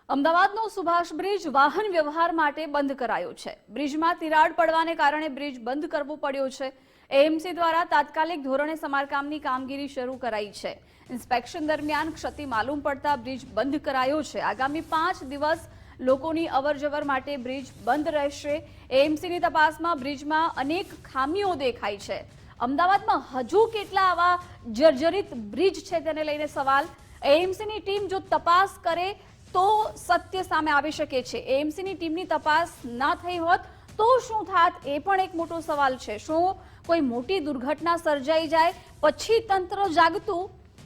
અમદાવાદનો Subhash bridge વાહન વ્યવહાર માટે બંધ કરાયો છે। બ્રિજમાં તિરાડ પડવાને કારણે બ્રિજ બંધ કરવો પડ્યો છે। એએમસી દ્વારા તાત્કાલિક ધોરણે સમારકામની કામગીરી શરૂ કરાઈ છે। ઇન્સ્પેક્શન દરમિયાન ક્ષતિ માલુમ પડતા બ્રિજ બંધ કરાયો છે। આગામી 5 દિવસ લોકોની અવરજવર માટે બ્રિજ બંધ રહેશે। એએમસીની તપાસમાં બ્રિજમાં અનેક ખામીઓ દેખાઈ છે। અમદાવાદમાં હજુ કેટલા આવા જર્જરિત બ્રિજ છે તેને લઈને સવાલ। એએમસીની ટીમ જો તપાસ કરે તો સત્ય સામે આવી શકે છે। એએમસીની ટીમની તપાસ ના થઈ હોત તો શું થાત એ પણ એક મોટો સવાલ છે। શું કોઈ મોટી દુર્ઘટના સર્જાઈ જાય પછી તંત્ર જાગતું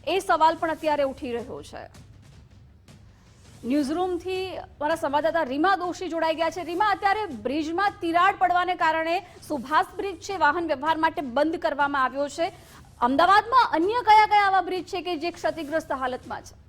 એ સવાલ પણ અત્યારે ઉઠી રહ્યો છે। ન્યૂઝરૂમથી મારા સંવાદદાતા રીમા દોશી જોડાઈ ગયા છે। રીમા, અત્યારે બ્રિજમાં તિરાડ પડવાને કારણે સુભાષ બ્રિજ છે વાહન વ્યવહાર માટે બંધ કરવામાં આવ્યો છે। અમદાવાદમાં અન્ય કયા કયા આવા બ્રિજ છે કે જે ક્ષતિગ્રસ્ત હાલતમાં છે?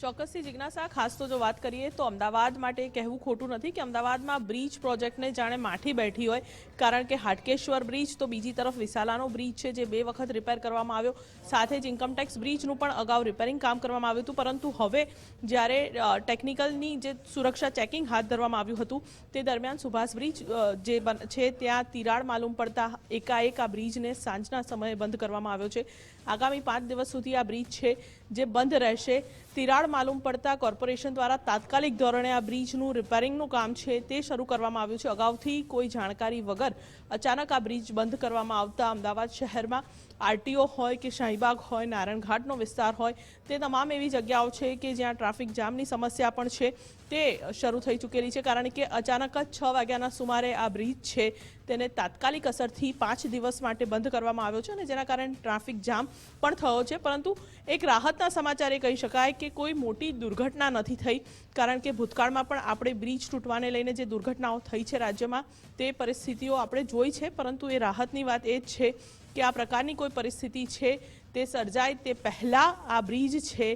ચોક્કસથી જિજ્ઞાસા, ખાસ તો જો વાત કરીએ તો અમદાવાદ માટે કહેવું ખોટું નથી કે અમદાવાદમાં બ્રિજ પ્રોજેક્ટને જાણે માઠી બેઠી હોય, કારણ કે હાટકેશ્વર બ્રિજ તો બીજી તરફ વિસાલાનો બ્રિજ છે જે 2 વખત રિપેર કરવામાં આવ્યો, સાથે જ ઇન્કમટેક્સ બ્રિજનું પણ અગાઉ રિપેરિંગ કામ કરવામાં આવ્યું હતું, પરંતુ હવે જ્યારે ટેકનિકલની જે સુરક્ષા ચેકિંગ હાથ ધરવામાં આવ્યું હતું તે દરમિયાન સુભાષ બ્રિજ જે છે ત્યાં તિરાડ માલુમ પડતા એકાએક આ બ્રિજને સાંજના સમયે બંધ કરવામાં આવ્યો છે। આગામી 5 દિવસ સુધી આ બ્રિજ છે જે બંધ રહેશે। તિરાડ માલુમ પડતા કોર્પોરેશન દ્વારા તાત્કાલિક ધોરણે આ બ્રિજનું રિપેરિંગનું કામ છે તે શરૂ કરવામાં આવ્યું છે। અગાઉથી કોઈ જાણકારી વગર અચાનક આ બ્રિજ બંધ કરવામાં આવતા અમદાવાદ શહેરમાં આરટીઓ હોય કે શાહીબાગ હોય, નારાયણઘાટનો વિસ્તાર હોય, તે તમામ એવી જગ્યાઓ છે કે જ્યાં ટ્રાફિક જામની સમસ્યા પણ છે તે શરૂ થઈ ચૂકેલી છે, કારણ કે અચાનક જ 6 વાગ્યાના સુમારે આ બ્રિજ છે તેને તાત્કાલિક અસરથી 5 દિવસ માટે બંધ કરવામાં આવ્યો છે અને જેના કારણે ટ્રાફિક જામ પણ થયો છે। પરંતુ એક રાહતના સમાચાર એ કહી શકાય કે કોઈ મોટી દુર્ઘટના નથી થઈ, કારણ કે ભૂતકાળમાં પણ આપણે બ્રિજ તૂટવાને લઈને જે દુર્ઘટનાઓ થઈ છે રાજ્યમાં તે પરિસ્થિતિઓ આપણે જોઈ છે, પરંતુ એ રાહતની વાત એ જ છે કે આ પ્રકારની કોઈ પરિસ્થિતિ છે તે સર્જાય તે પહેલાં આ બ્રિજ છે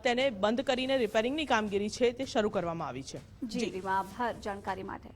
તેને બંધ કરીને રિપેરિંગની કામગીરી છે તે શરૂ કરવામાં આવી છે। જી રીમા, આભાર જાણકારી માટે।